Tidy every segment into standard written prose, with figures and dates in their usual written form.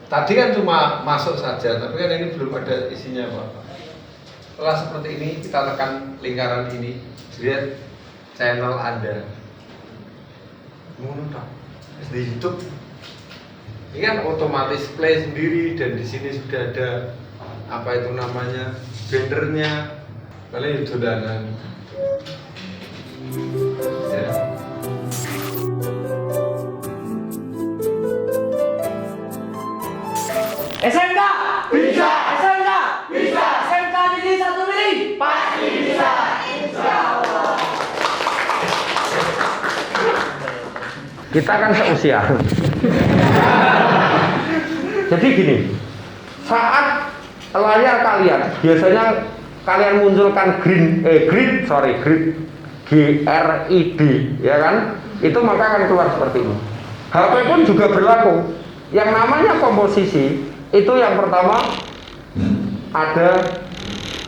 Tadi kan cuma masuk saja, tapi kan ini belum ada isinya Pak. Setelah seperti ini kita tekan lingkaran ini, lihat channel Anda. Menurut di YouTube ini kan otomatis play sendiri dan di sini sudah ada apa itu namanya bannernya. Kalian dolanan. Ya. SMK Bisa. SMK Bisa. SMK Negeri 1 Mili Pasti bisa, insya Allah. Kita kan seusia. Jadi gini, saat layar kalian biasanya kalian munculkan grid GRID, ya kan? Itu maka akan keluar seperti ini. HP pun juga berlaku. Yang namanya komposisi itu yang pertama ada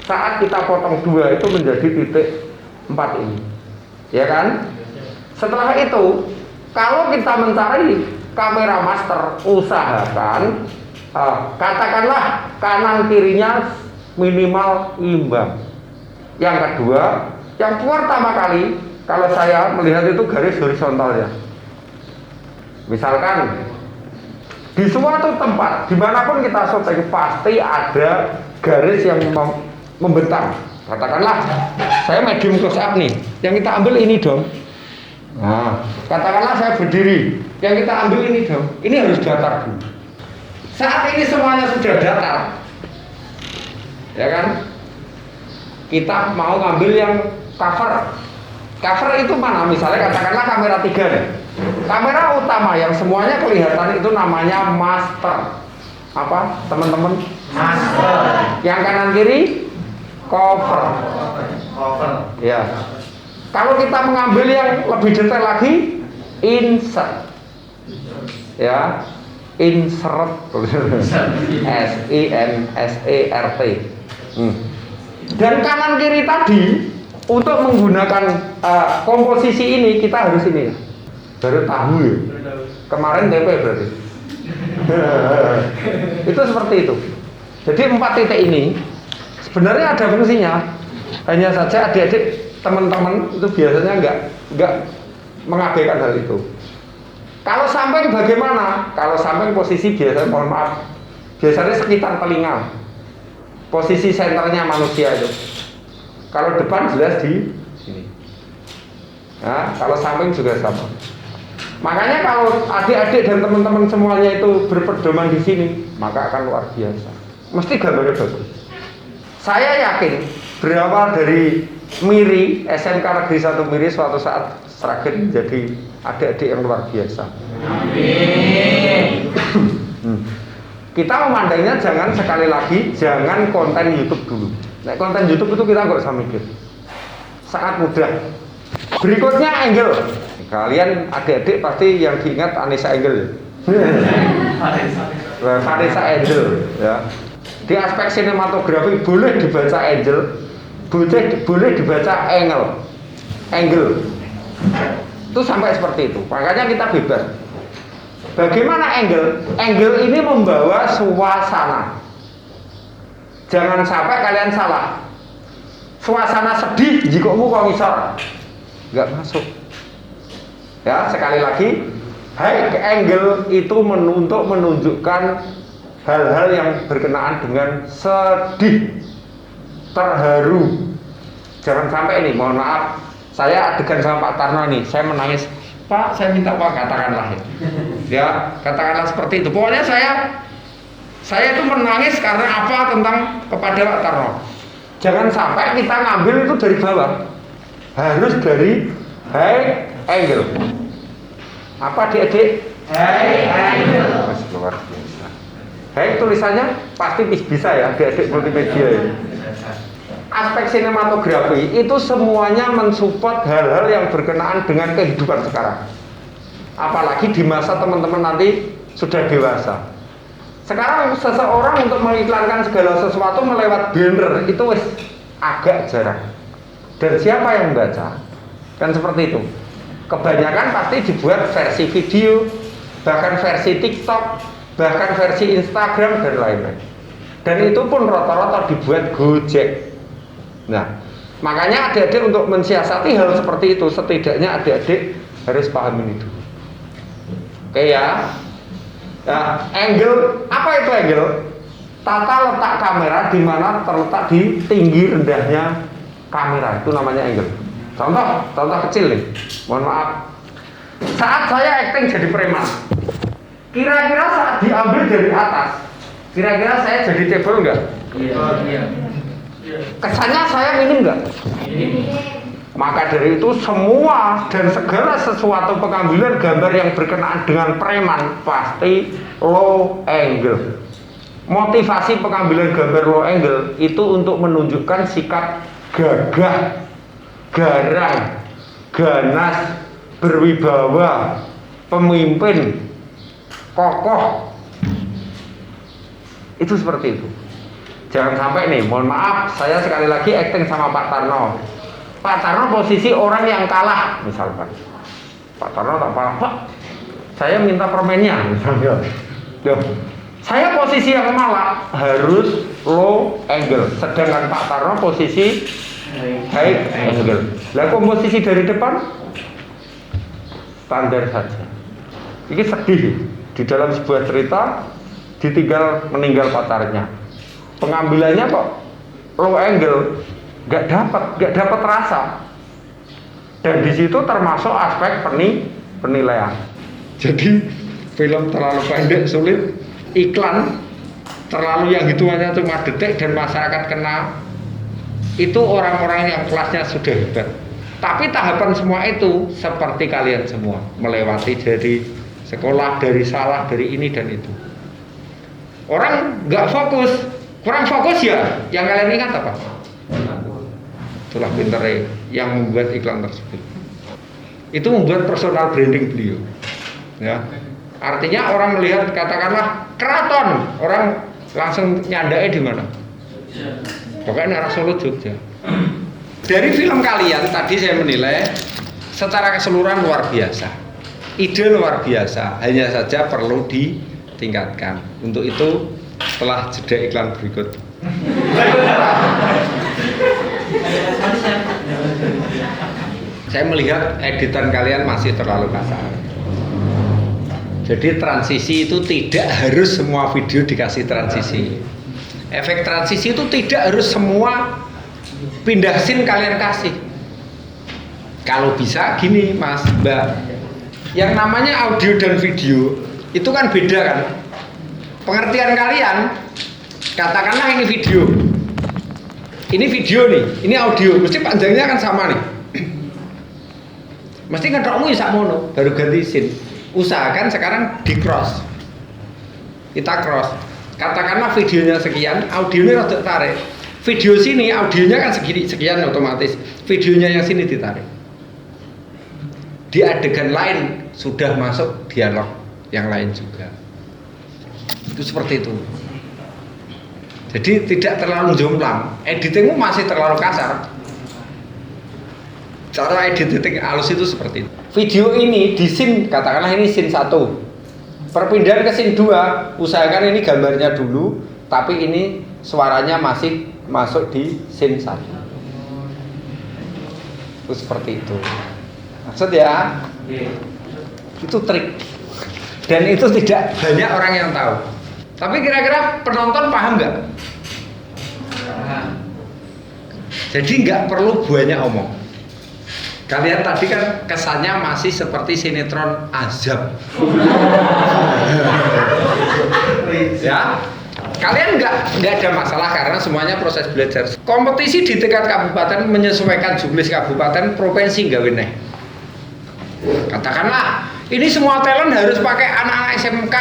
saat kita potong dua itu menjadi titik 4 ini, ya kan? Setelah itu kalau kita mencari kamera master, usahakan katakanlah kanan kirinya minimal imbang. Yang kedua, yang pertama kali kalau saya melihat itu garis horizontal ya. Misalkan di suatu tempat dimanapun kita syuting pasti ada garis yang membentang. Katakanlah saya medium close up nih, yang kita ambil ini dong. Nah, katakanlah saya berdiri, yang kita ambil ini dong. Ini harus datar dulu. Saat ini semuanya sudah datar, ya kan? Kita mau ngambil yang cover. Cover itu mana? Misalnya katakanlah kamera 3 nih. Kamera utama yang semuanya kelihatan itu namanya master. Apa teman-teman? Master. Yang kanan kiri cover. Cover. Ya. Kalau kita mengambil yang lebih detail lagi, insert. Ya, insert. SINSERT. Dan kanan kiri tadi untuk menggunakan komposisi ini kita harus ini. Baru tahu ya. Kemarin DP berarti. Itu seperti itu. Jadi 4 titik ini sebenarnya ada fungsinya. Hanya saja adik-adik teman-teman itu biasanya nggak mengabaikan hal itu. Kalau samping bagaimana? Kalau samping posisi biasanya mohon maaf, biasanya sekitar telinga. Posisi senternya manusia itu. Kalau depan jelas di sini. Nah, kalau samping juga sama. Makanya kalau adik-adik dan teman-teman semuanya itu berpedoman di sini, maka akan luar biasa. Mesti gambarnya bagus. Saya yakin berawal dari Miri, SMK Negeri 1 Miri suatu saat seragen menjadi adik-adik yang luar biasa. Amin. Kita memandangnya jangan sekali lagi, jangan konten YouTube dulu. Nah, konten YouTube itu kita nggak usah mikir. Sangat mudah. Berikutnya angle. Kalian adik-adik pasti yang diingat Anissa Angle. Vanessa Angel ya. Di aspek sinematografi boleh dibaca angel, boleh dibaca angle. Itu sampai seperti itu. Makanya kita bebas. Bagaimana angle? Angle ini membawa suasana. Jangan sampai kalian salah. Suasana sedih, jikomu kok ngisor, nggak masuk. Ya, sekali lagi, high angle itu untuk menunjukkan hal-hal yang berkenaan dengan sedih, terharu. Jangan sampai ini, mohon maaf, saya adegan sama Pak Tarno nih, saya menangis, Pak, saya minta uang, katakanlah ya, katakanlah seperti itu. Pokoknya saya itu menangis karena apa tentang kepada Pak Tarno. Jangan sampai kita ngambil itu dari bawah, harus dari high angle. Apa adik-adik? High angle. Luar biasa. High tulisannya pasti bisa ya, adik-adik multimedia ya. Aspek sinematografi itu semuanya mensupport hal-hal yang berkenaan dengan kehidupan sekarang. Apalagi di masa teman-teman nanti sudah dewasa. Sekarang seseorang untuk mengiklankan segala sesuatu melewat banner itu wes agak jarang. Dan siapa yang membaca? Kan seperti itu. Kebanyakan pasti dibuat versi video, bahkan versi TikTok, bahkan versi Instagram dan lain-lain. Dan itu pun rata-rata dibuat Gojek. Nah, makanya adik-adik untuk mensiasati hal seperti itu, setidaknya adik-adik harus paham ini dulu. Oke ya. Nah, angle, apa itu angle? Tata letak kamera di mana terletak di tinggi rendahnya kamera, itu namanya angle. Contoh kecil nih, mohon maaf. Saat saya acting jadi preman, kira-kira saat diambil dari atas, kira-kira saya jadi cebol nggak? Iya. Kesannya saya minim nggak? Maka dari itu semua dan segala sesuatu pengambilan gambar yang berkenaan dengan preman pasti low angle. Motivasi pengambilan gambar low angle itu untuk menunjukkan sikap gagah, garang, ganas, berwibawa, pemimpin, kokoh. Itu seperti itu. Jangan sampai nih, mohon maaf, saya sekali lagi acting sama Pak Tarno. Pak Tarno posisi orang yang kalah, misalkan. Pak Tarno tak kalah, Pak, saya minta permennya, misalnya. Loh, saya posisi yang malah harus low angle, sedangkan Pak Tarno posisi high angle. Lah komposisi dari depan standar saja. Ini sedih. Di dalam sebuah cerita ditinggal meninggal pacarnya. Pengambilannya kok low angle, nggak dapat rasa. Dan di situ termasuk aspek penilaian. Jadi film terlalu pendek sulit, iklan terlalu yang hitungannya cuma detik dan masyarakat kenal, itu orang-orang yang kelasnya sudah hebat. Tapi tahapan semua itu seperti kalian semua, melewati dari sekolah, dari salah, dari ini dan itu. Orang nggak fokus, kurang fokus ya. Yang kalian ingat apa? Itulah pinternya yang membuat iklan tersebut. Itu membuat personal branding beliau. Ya. Artinya orang melihat katakanlah keraton, orang langsung nyandai di mana? Pokoknya arah Solo Jogja. Dari film kalian tadi saya menilai secara keseluruhan luar biasa. Ide luar biasa, hanya saja perlu ditingkatkan. Untuk itu setelah jeda iklan berikut. Saya melihat editan kalian masih terlalu kasar. Jadi transisi itu tidak harus semua video dikasih transisi. Efek transisi itu tidak harus semua pindah scene kalian kasih. Kalau bisa gini Mas, Mbak, yang namanya audio dan video itu kan beda kan. Pengertian kalian, katakanlah ini video nih, ini audio, mesti panjangnya kan sama nih. Mesti ngedokmu ya sakmono, baru ganti scene. Usahakan sekarang di cross, kita cross. Katakanlah videonya sekian, audionya rada tarik. Video sini audionya kan sekian otomatis, videonya yang sini ditarik. Di adegan lain sudah masuk dialog yang lain juga. Itu seperti itu. Jadi tidak terlalu jomplang. Editingmu masih terlalu kasar. Cara editing halus itu seperti itu. Video ini di scene, katakanlah ini scene 1. Perpindahan ke scene 2, usahakan ini gambarnya dulu, tapi ini suaranya masih masuk di scene 1. Itu seperti itu. Maksud ya? Itu trik. Dan itu tidak banyak orang yang tahu. Tapi kira-kira penonton paham nggak? Jadi nggak perlu banyak omong. Kalian tadi kan kesannya masih seperti sinetron azab. Ya, kalian nggak ada masalah karena semuanya proses belajar. Kompetisi di tingkat kabupaten menyesuaikan jumlah kabupaten, provinsi nggak wineh. Katakanlah ini semua talent harus pakai anak-anak SMK.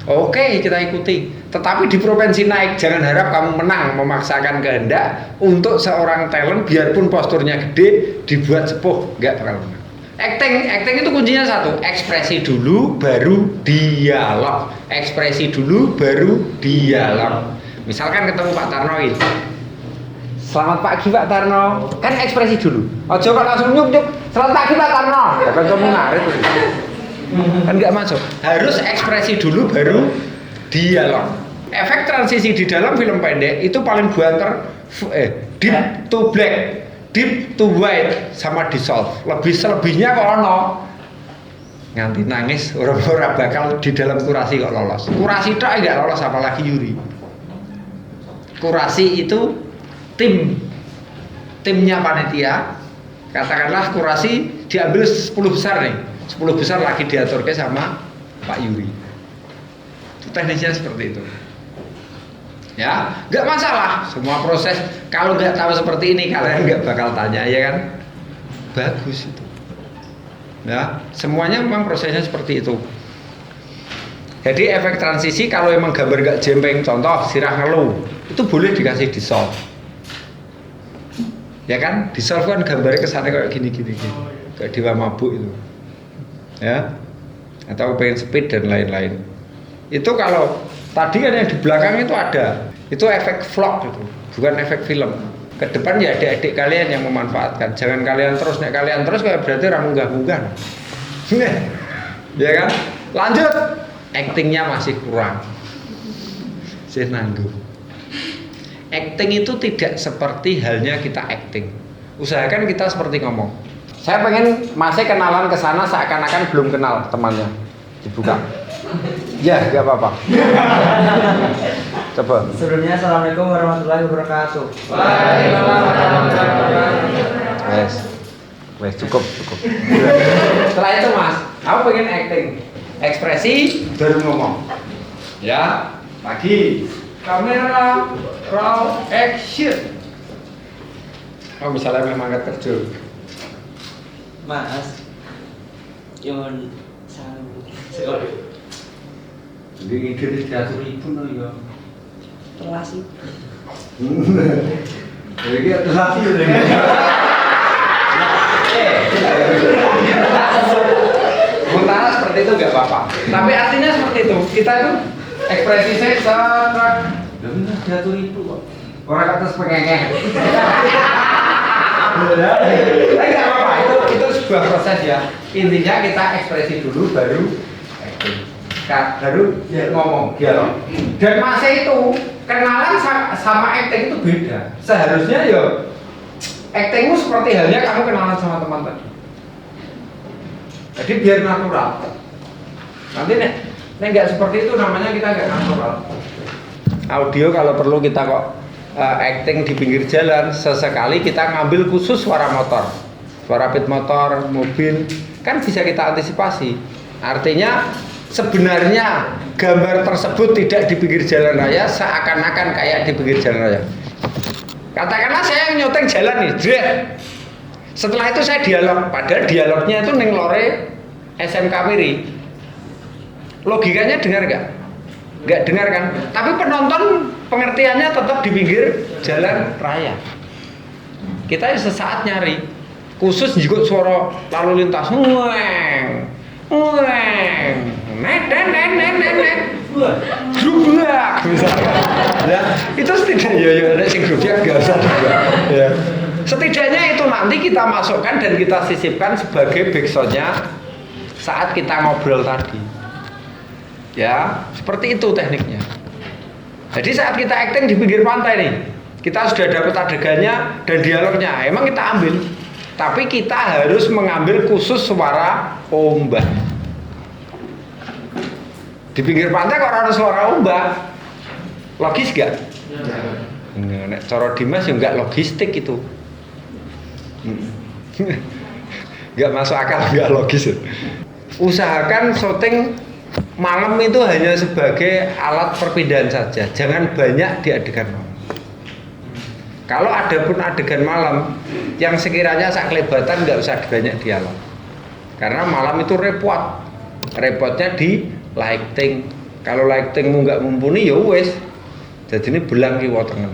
Oke, kita ikuti. Tetapi di provinsi naik, jangan harap kamu menang memaksakan kehendak untuk seorang talent biarpun posturnya gede dibuat sepuh, nggak bakal menang. Acting itu kuncinya satu, ekspresi dulu baru dialog. Ekspresi dulu baru dialog. Misalkan ketemu Pak Tarno ini. Selamat pagi Pak Tarno. Kan ekspresi dulu. Ojo kok langsung nyuk-nyuk. Selamat pagi Pak Tarno. Bukan kamu ngarit tuh. Kan nggak masuk. Harus ekspresi dulu baru dialog. Efek transisi di dalam film pendek itu paling banter deep to black, deep to white sama dissolve. Lebih-selebihnya kok ono nganti nangis orang-orang bakal di dalam kurasi kok lolos. Kurasi tok enggak lolos apalagi Yuri. Kurasi itu timnya panitia. Katakanlah kurasi diambil 10 besar nih. 10 besar lagi diaturke sama Pak Yuri. Itu teknisnya seperti itu. Ya, nggak masalah. Semua proses kalau nggak tahu seperti ini kalian nggak bakal tanya, ya kan? Bagus itu. Ya, semuanya memang prosesnya seperti itu. Jadi efek transisi kalau emang gambar nggak jempeng, contoh sirah ngeluh, itu boleh dikasih dissolve. Ya kan? Dissolve kan gambarnya kesannya kayak gini-gini, kayak dewa mabuk itu. Ya, atau pengen speed dan lain-lain. Itu kalau tadi kan yang di belakang itu ada, itu efek vlog itu, bukan efek film. Ke depan ya adik-adik kalian yang memanfaatkan. Jangan kalian terus, nek kalian terus kayak berarti munggah-munggah. Ya kan? Lanjut, actingnya masih kurang. Saya nanggung. Acting itu tidak seperti halnya kita acting. Usahakan kita seperti ngomong. Saya pengen masih kenalan ke sana seakan-akan belum kenal temannya. Dibuka. Ya, nggak apa-apa. Coba. Sebelumnya assalamualaikum warahmatullahi wabarakatuh. Waalaikumsalam warahmatullahi wabarakatuh. Wes cukup. Setelah itu Mas, aku pengen acting, ekspresi baru ngomong. Ya, lagi kamera, roll, action. Oh misalnya memang angkat terjun. Mas, Yon salam. Jadi ngikir diatur ibu no ya. Relasi. Jadi relasi ya. Sementara seperti itu nggak apa-apa. Tapi artinya seperti itu. Kita itu ekspresi saya serak. Benar diatur ibu kok. Orang atas pengengeh. Nggak apa-apa. Itu sebuah proses ya. Intinya kita ekspresi dulu baru acting. Baru ngomong dialog. Dan masa itu kenalan sama acting itu beda. Seharusnya ya actingmu seperti halnya kamu kenalan sama teman tadi. Jadi biar natural. Nanti nek nggak seperti itu namanya kita nggak natural. Audio kalau perlu kita kok acting di pinggir jalan, sesekali kita ngambil khusus suara motor, suara pit motor, mobil, kan bisa kita antisipasi. Artinya sebenarnya gambar tersebut tidak di pinggir jalan raya, seakan-akan kayak di pinggir jalan raya. Katakanlah saya yang nyoteng jalan nih, dread. Setelah itu saya dialog, padahal dialognya itu neng lore SMK Miri. Logikanya dengar nggak? Nggak dengar kan? Tapi penonton pengertiannya tetap di pinggir jalan raya. Kita sesaat nyari, khusus juga suara lalu lintas, grubak misalnya. Ya, itu setidaknya ya ada sing grubak nggak usah juga. Ya. Setidaknya itu nanti kita masukkan dan kita sisipkan sebagai backsoundnya saat kita ngobrol tadi. Ya, seperti itu tekniknya. Jadi saat kita acting di pinggir pantai nih, kita sudah dapat adegannya dan dialognya, emang kita ambil. Tapi kita harus mengambil khusus suara ombak. Di pinggir pantai kok ada suara ombak, logis gak? Nek cara Dimas ya nggak logistik itu, nggak masuk akal, nggak logis. Usahakan syuting malam itu hanya sebagai alat perpindahan saja, jangan banyak di adegan malam. Kalau ada pun adegan malam yang sekiranya sak kelebatan nggak usah banyak dialog, karena malam itu repotnya di lighting. Kalau lightingmu nggak mumpuni ya wes, jadi ini belang kiwa tengen.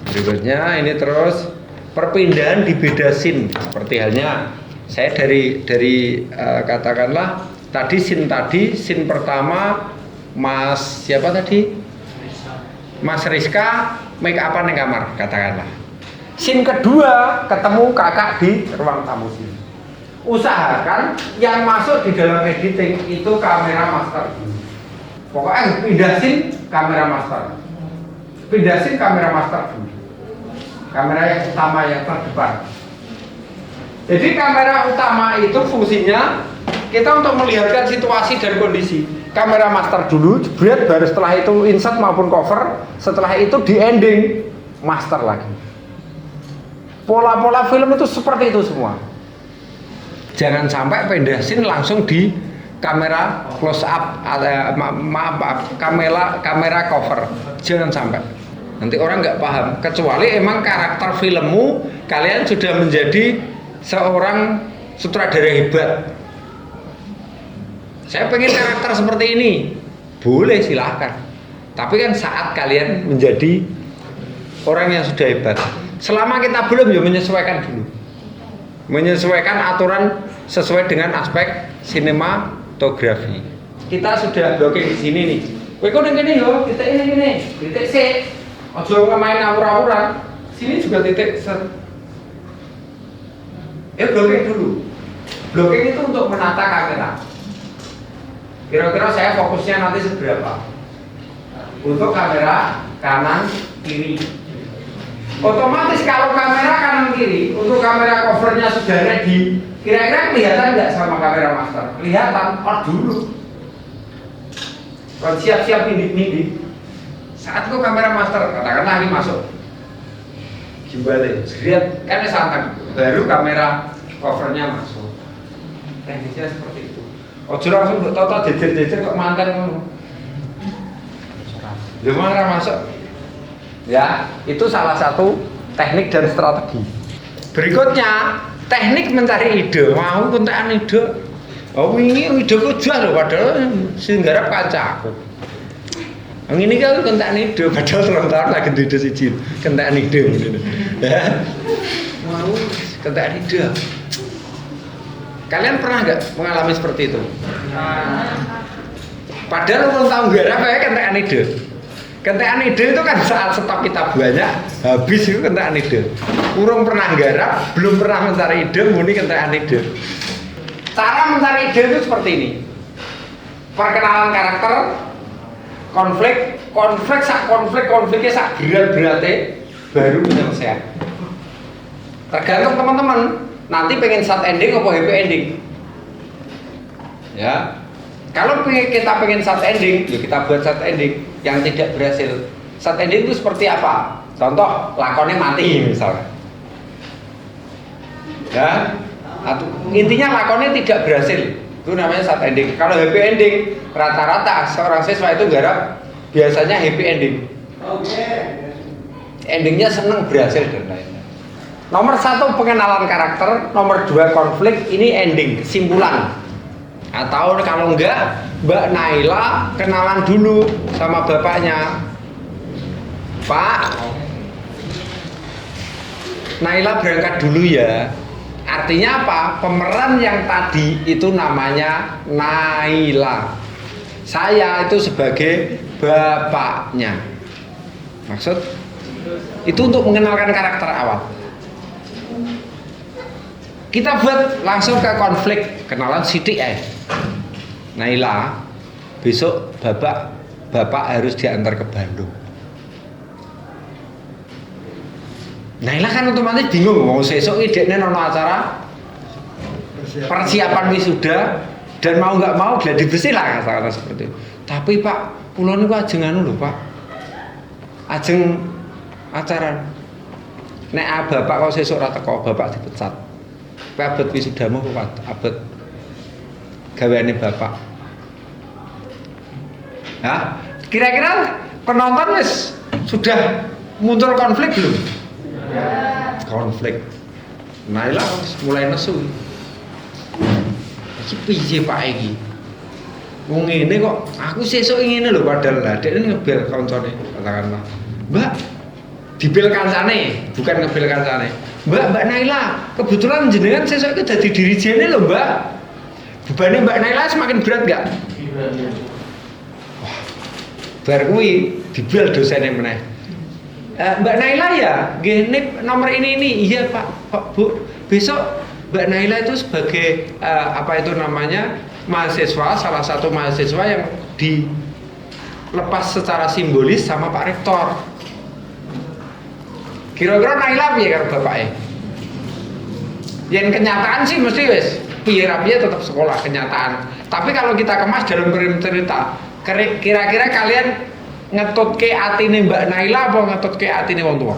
Berikutnya ini terus perpindahan di beda scene, seperti halnya saya dari katakanlah tadi scene pertama Mas siapa tadi? Mas Rizka make upan di kamar katakanlah. Scene kedua ketemu kakak di ruang tamu sini. Usahakan yang masuk di dalam editing itu kamera master. Pokoknya pindah scene kamera master. Pindah scene kamera master dulu. Kamera yang utama yang terdepan. Jadi kamera utama itu fungsinya kita untuk melihatkan situasi dan kondisi. Kamera master dulu, jebret, baru setelah itu insert maupun cover, setelah itu di ending master lagi. Pola-pola film itu seperti itu semua. Jangan sampai pindah scene langsung di kamera close up, kamera cover. Jangan sampai. Nanti orang nggak paham. Kecuali emang karakter filmmu kalian sudah menjadi seorang sutradara hebat. Saya pengen karakter seperti ini, boleh silahkan. Tapi kan saat kalian menjadi orang yang sudah hebat, selama kita belum, ya menyesuaikan dulu, menyesuaikan aturan sesuai dengan aspek sinematografi. Kita sudah blocking di sini nih. Kowe kok ngene yo, titik ini, titik C. Ojo main awur-awuran. Sini juga titik set. Blocking dulu. Blocking itu untuk menata kamera. Kira-kira saya fokusnya nanti seberapa? Untuk kamera kanan kiri. Otomatis kalau kamera kanan kiri, untuk kamera covernya sudah ready, kira-kira kelihatan nggak sama kamera master? Kelihatan, dulu. Kalau siap-siap mindik-mindik, saat itu kamera master katakanlah ini masuk, gimbalnya, lihat kan santai, baru kamera covernya masuk. Teknisnya seperti itu. Ojo langsung tau-tau jejer-jejer kok mantan ngono. Gimana masuk? Ya, itu salah satu teknik dan strategi. Berikutnya, teknik mencari ide. Mau kentekan ide. Oh, ini ideku jual loh, padahal sing garap kancaku. Ini kan kentekan ide, padahal terus tahun lagi ide siji. Kentekan ide ngene. Ya. Mau kentekan ide. Kalian pernah nggak mengalami seperti itu? Padahal ulang tahun garap ya kentekan ide. Kentekan ide itu kan saat stok kita banyak, habis itu kentekan ide. Urung pernah garap, belum pernah mencari ide, muni kentekan ide. Cara mencari ide itu seperti ini. Perkenalan karakter, konfliknya sak berat-beratnya baru penyelesaian. Tergantung teman-teman. Nanti pengen sad ending apa happy ending? Ya, kalau kita pengen sad ending, ya kita buat sad ending yang tidak berhasil. Sad ending itu seperti apa? Contoh, lakonnya mati misalnya. Ya, atau intinya lakonnya tidak berhasil, itu namanya sad ending. Kalau happy ending, rata-rata seorang siswa itu garap biasanya happy ending. Endingnya seneng, berhasil dan lain-lain. Nomor 1 pengenalan karakter, nomor 2 konflik, ini ending, kesimpulan. Atau kalau enggak, Mbak Naila kenalan dulu sama bapaknya. Pak, Naila berangkat dulu ya. Artinya apa? Pemeran yang tadi itu namanya Naila. Saya itu sebagai bapaknya. Maksud? Itu untuk mengenalkan karakter awal. Kita buat langsung ke konflik, kenalan Siti Naila, besok bapak harus diantar ke Bandung. Naila kan otomatis bingung, mau sesuk ideknya nono acara persiapan wisuda dan mau nggak mau gladi bersih lah kata-kata seperti itu. Tapi Pak, pulau ini ajeng anu lho Pak, ajeng acara. Nek bapak kau sesuk ora teko, bapak dipecat. Abet wisudamu kuat, abet gaweane bapak. Ya, kira-kira penonton wis sudah muncul konflik belum? Konflik. Naila mulai nesu. Iki piye Pak iki? Wong ngene kok aku sesuk ngene lho padahal lah dek ngebel koncone katakanlah. Mbak, dibel kancane, bukan ngebel kancane. Mbak Naila, kebetulan jenengan sesuk itu dadi dirijene lho Mbak. Bebannya Mbak Naila semakin berat nggak? Wah, bar kuwi dibel dosennya meneh. Mbak Naila ya, nggih nomor ini. Iya Pak Bu. Besok Mbak Naila itu sebagai apa itu namanya mahasiswa, salah satu mahasiswa yang lepas secara simbolis sama Pak Rektor. Kira-kira Naila piye karo bapaknya? Yang kenyataan sih mesti wis piye tetap sekolah kenyataan. Tapi kalau kita kemas dalam cerita, kira-kira kalian ngetutke atine Mbak Naila apa ngetutke atine wong tua?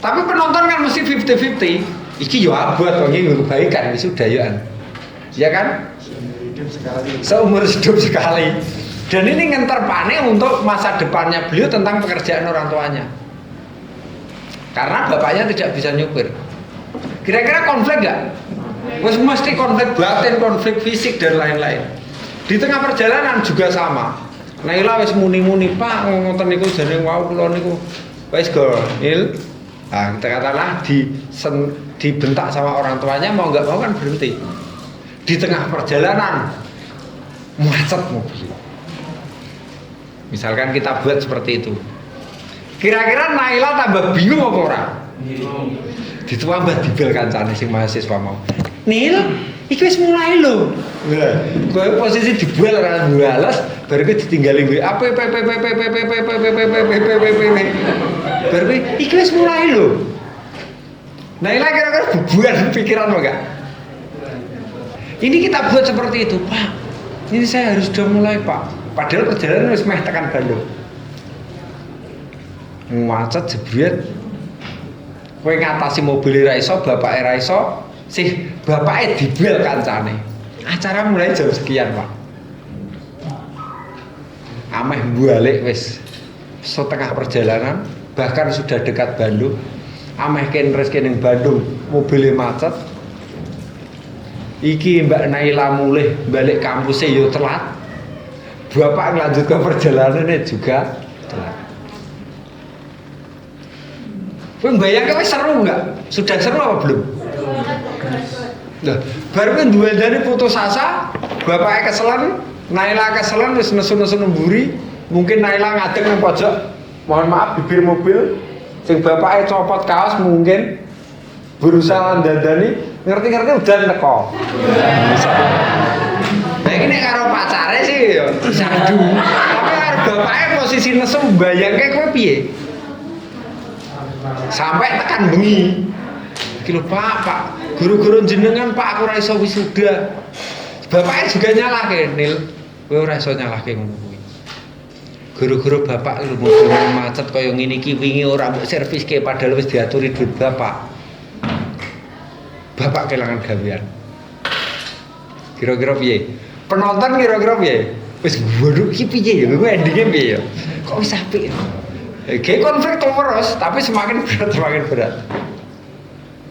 Tapi penonton kan mesti 50-50. Iki yo abot kok iki kebaikan wis sudah yoan. Ya kan? Seumur hidup sekali. Dan ini ngenterpane untuk masa depannya beliau tentang pekerjaan orang tuanya. Karena bapaknya tidak bisa nyupir. Kira-kira konflik nggak? Mesti konflik batin, konflik fisik dan lain-lain. Di tengah perjalanan juga sama. Naila wis muni-muni, Pak, ngoten niku jane wau kula niku wis Nil. Nah, kita katakanlah dibentak sama orang tuanya, mau nggak mau kan berhenti. Di tengah perjalanan macet mobil. Misalkan kita buat seperti itu. Kira-kira Naila tambah bingung apa orang? Ditambah dibel kancane sing mahasiswa mau. Nil, iki wis mulai lho. Lah, kowe posisi dibel ora balas, baru kowe ditinggali kowe apa baru iki wis mulai lho. Naila kira-kira bebuan pikiran enggak? Ini kita buat seperti itu, Pak. Ini saya harus sudah mulai, Pak. Padahal perjalanan wis meh tekan Bandung. Macet jebret. Kowe ngatasi mobil ra iso, bapake ra iso, sih bapake dibel kancane. Acara mulai jam sekian, Pak. Ameh balik wis setengah perjalanan, bahkan sudah dekat Bandung. Ameh kenres ning Bandung, mobilnya macet. Iki Mbak Naila mulih balik kampusnya yo telat. Bapak melanjutkan perjalanannya juga telat. Kowe bayangke wis seru enggak? Sudah seru apa belum? Nah, baru kan duandane putus asa, bapaknya keselen, Naila keselen wis nesu-nesu nemburi, mungkin Naila ngadeg nang pojok, mohon maaf bibir mobil, sing bapaknya copot kaos mungkin berusaha dandani, ngerti-ngerti udah teko. Nah ini nek karo pacare sih ya sadu. Tapi karo bapaknya posisi nesu bayangke kowe piye? Sampai tekan bengi. Iki lho Pak, guru-guru jenengan Pak aku ora iso wisuda. Bapaknya juga nyalahke, Nil. Kowe ora iso nyalahke ngono kuwi. Guru-guru bapak lho mobil macet kaya ngene iki wingi ora mbok serviske padahal wis diaturi duit bapak. Bapak kehilangan gawean. Kira-kira piye? Penonton kira-kira piye? Wis waduh iki piye ya? Kowe endinge piye ya? Kok wis apik. Kayak konflik terus, tapi semakin berat.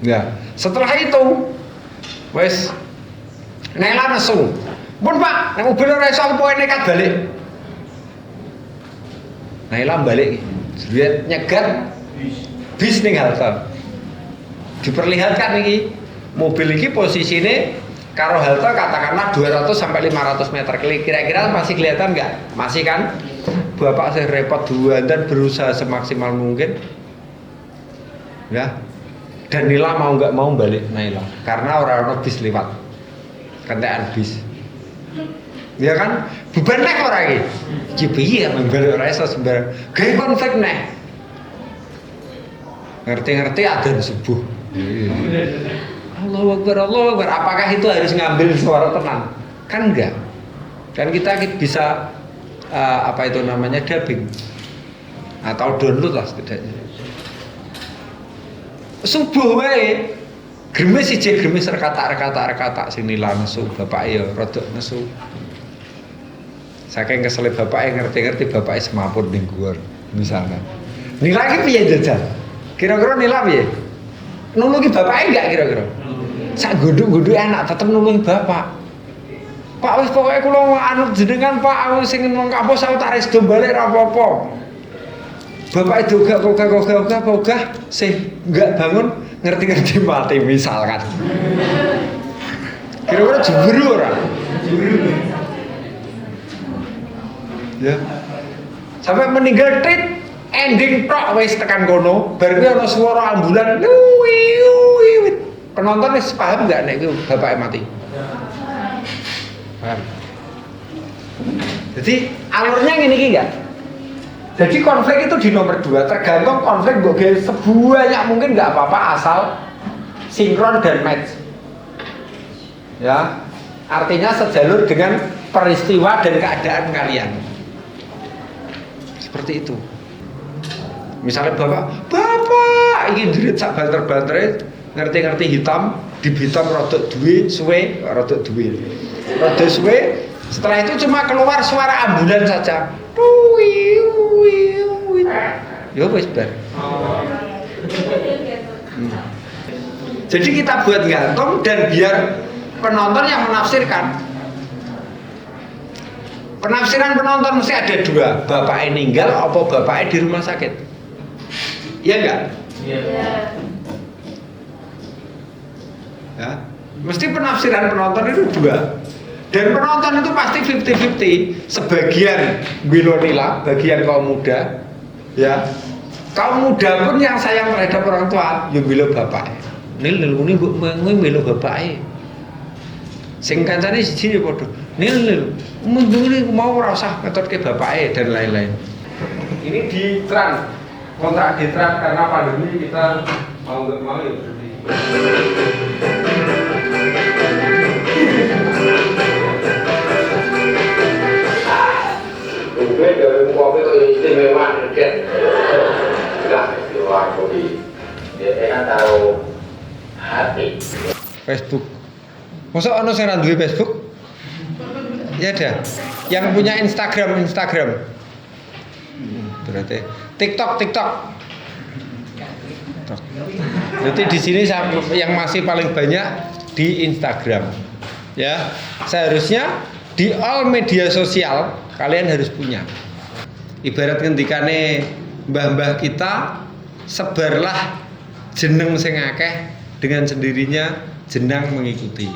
Ya, setelah itu, wes Naila nesu. Pun Pak, nek mobil ora iso apa nekat balik. Naila balik, lihat nyegat bis ning halte. Diperlihatkan iki mobil iki posisine karo halte katakanlah 200 sampai 500 meter. Kira-kira masih kelihatan enggak? Masih kan? Bapak saya repot duluan dan berusaha semaksimal mungkin. Ya. Dan Nila mau nggak mau balik Naila karena orang-orang bis lewat. Kentekan bis. Ya kan? Beban nek ora iki. Iki piye balik ora iso sembarang. Gawe konflik nek. Ngerti-ngerti adzan subuh. Allahu Akbar, Allahu Akbar. Apakah itu harus ngambil suara tenang? Kan enggak. Kan kita bisa apa itu namanya dubbing atau download lah setidaknya. Subuh wae gremes siji gremes rekata sing Nila nesu bapak ya rada nesu. Saking kesel bapak ngerti-ngerti bapak semaput ning dhuwur misalnya. Nila iki piye jajan? Kira-kira Nila piye? Nulungi bapak enggak kira-kira? Sak godhok-godhok anak tetep nulungi bapak. Pak wis pokoke kula anut jenengan Pak, aku sing nang kampus aku tak resto balik ra apa-apa. Bapak itu ogah sih enggak bangun ngerti-ngerti mati misalkan. Kira-kira jeburu ora? Ya. Sampai meninggal tit ending tok wis tekan kono, bar kuwi ana swara ambulan. Penonton wis paham enggak nek kuwi bapake mati? Paham? Jadi alurnya gini enggak? Jadi konflik itu di nomor 2, tergantung konflik mbok gawe sebanyak mungkin nggak apa-apa asal sinkron dan match. Ya. Artinya sejalur dengan peristiwa dan keadaan kalian. Seperti itu. Misalnya bapak ingin jerit sak banter-bantere, ngerti-ngerti hitam, di hitam rodok duwe, suwe, rodok duwe. Rodok suwe, setelah itu cuma keluar suara ambulan saja. Ya wis bar. Jadi kita buat gantung dan biar penonton yang menafsirkan. Penafsiran penonton mesti ada 2, bapaknya meninggal apa bapaknya di rumah sakit. Iya enggak? Iya. Ya, mesti penafsiran penonton itu 2. Dan penonton itu pasti 50-50. Sebagian bilonila, bagian kaum muda, ya. Kaum muda pun yang sayang terhadap orang tua, yo bilo bapaknya. Nil muni bilo bapaknya. Sing kancane siji padha. Nil mundure mau ora usah ngetutke bapaknya dan lain-lain. Ini di trans, kontrak di trans karena pandemi kita mau nggak mau ya berhenti. Gue dari kopi itu istimewa, kan? Enggak, istimewa kopi. Dia kan tahu hati. Facebook. Masa ono sing ra duwe Facebook? Ya ada. Yang punya Instagram. Berarti TikTok. Berarti di sini yang masih paling banyak di Instagram. Ya, seharusnya di all media sosial kalian harus punya. Ibarat ngendikane mbah-mbah kita, sebarlah jeneng sing akeh dengan sendirinya jenang mengikuti.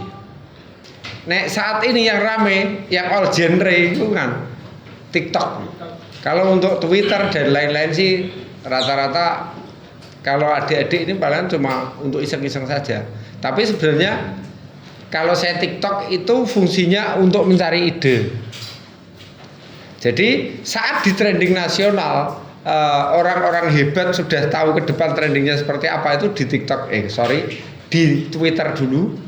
Nek saat ini yang rame, yang all genre itu kan TikTok. Kalau untuk Twitter dan lain-lain sih rata-rata kalau adik-adik ini paling cuma untuk iseng-iseng saja. Tapi sebenarnya kalau saya TikTok itu fungsinya untuk mencari ide. Jadi saat di trending nasional orang-orang hebat sudah tahu ke depan trendingnya seperti apa itu di TikTok, di Twitter dulu,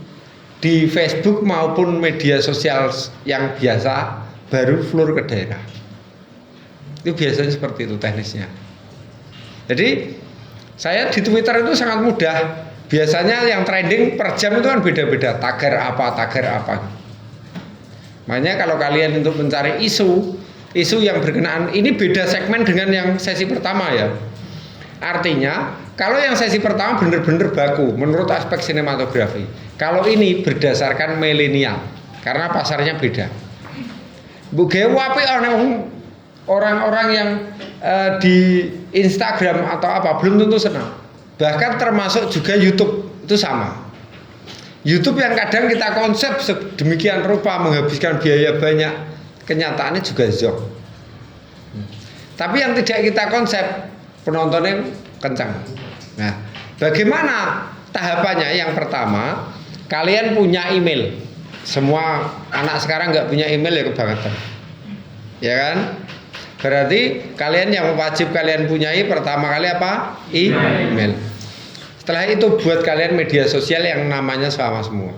di Facebook maupun media sosial yang biasa baru floor ke daerah. Itu biasanya seperti itu teknisnya. Jadi saya di Twitter itu sangat mudah. Biasanya yang trending per jam itu kan beda-beda, tagar apa. Makanya kalau kalian untuk mencari isu yang berkenaan, ini beda segmen dengan yang sesi pertama ya. Artinya kalau yang sesi pertama benar-benar baku menurut aspek sinematografi. Kalau ini berdasarkan milenial karena pasarnya beda. Bu wapi orang-orang yang di Instagram atau apa belum tentu senang. Bahkan termasuk juga YouTube itu sama. YouTube yang kadang kita konsep sedemikian rupa menghabiskan biaya banyak, kenyataannya juga zonk. Tapi yang tidak kita konsep penontonnya kencang. Nah, bagaimana tahapannya? Yang pertama, kalian punya email. Semua anak sekarang nggak punya email ya kebangetan, ya kan? Berarti kalian yang wajib kalian punyai pertama kali apa? Email. Setelah itu buat kalian media sosial yang namanya sama semua.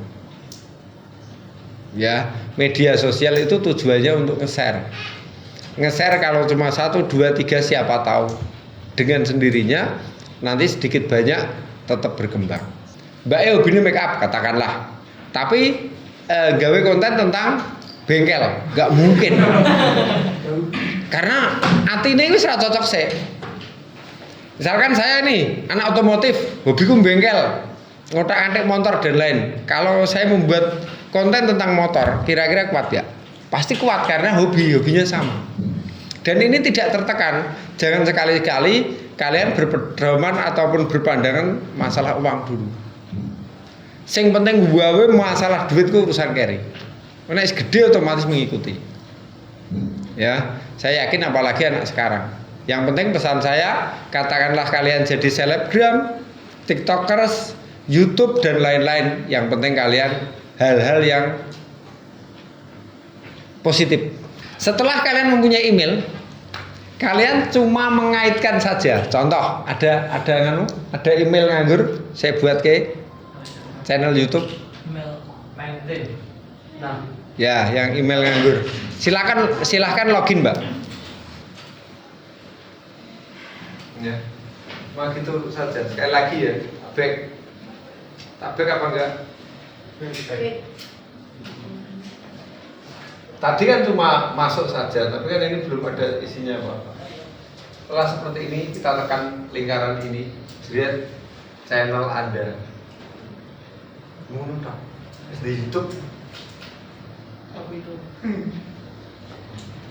Ya, media sosial itu tujuannya untuk nge-share. Nge-share kalau cuma 1, 2, 3 siapa tahu. Dengan sendirinya nanti sedikit banyak tetap berkembang. Mbak hobinya make up katakanlah. Tapi gawe konten tentang bengkel, nggak mungkin. Karena atine wis ora cocok sih. Misalkan saya nih anak otomotif, hobiku bengkel, ngotak-atik motor dan lain. Kalau saya membuat konten tentang motor, kira-kira kuat ya? Pasti kuat karena hobinya sama. Dan ini tidak tertekan. Jangan sekali-kali kalian berpedoman ataupun berpandangan masalah uang dulu. Sing penting gawe masalah duit ku urusan keri. Nek gede otomatis mengikuti. Ya, saya yakin apalagi anak sekarang. Yang penting pesan saya, katakanlah kalian jadi selebgram, tiktokers, YouTube dan lain-lain. Yang penting kalian hal-hal yang positif. Setelah kalian mempunyai email, kalian cuma mengaitkan saja. Contoh, ada email nganggur, saya buat ke channel YouTube. Email LinkedIn. Nah, Ya, yang email nganggur. Silakan login, Mbak. Ya. Cuma gitu saja. Sekali lagi ya, back. Tak back apa enggak? Tadi kan cuma masuk saja, tapi kan ini belum ada isinya apa. Setelah seperti ini kita tekan lingkaran ini, lihat channel Anda. Ngono tak? Di YouTube. apa itu?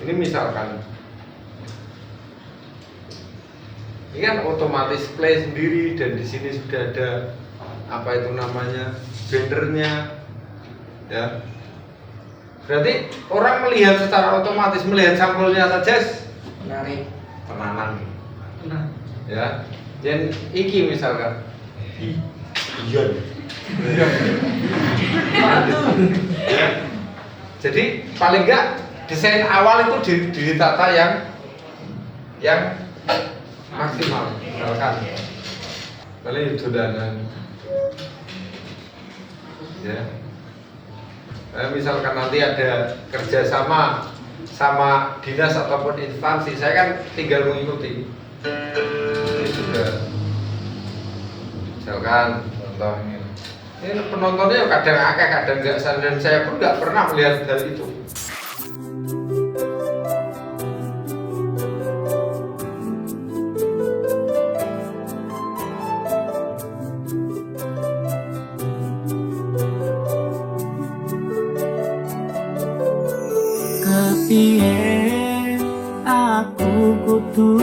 Ini misalkan ini kan otomatis play sendiri dan di sini sudah ada apa itu namanya bannernya, ya. Berarti orang melihat secara otomatis, melihat sampulnya saja Menarik. tenanan, Nah, ya. Dan iki misalkan iya. Ya. Jadi paling enggak desain awal itu ditata yang maksimal, misalkan paling undangan, ya. Misalkan nanti ada kerjasama sama dinas ataupun instansi, saya kan tinggal mengikuti. Ini sudah, misalkan contoh ini penontonnya kadang akeh kadang enggak, dan saya pun nggak pernah melihat hal itu. Kepiye aku kudu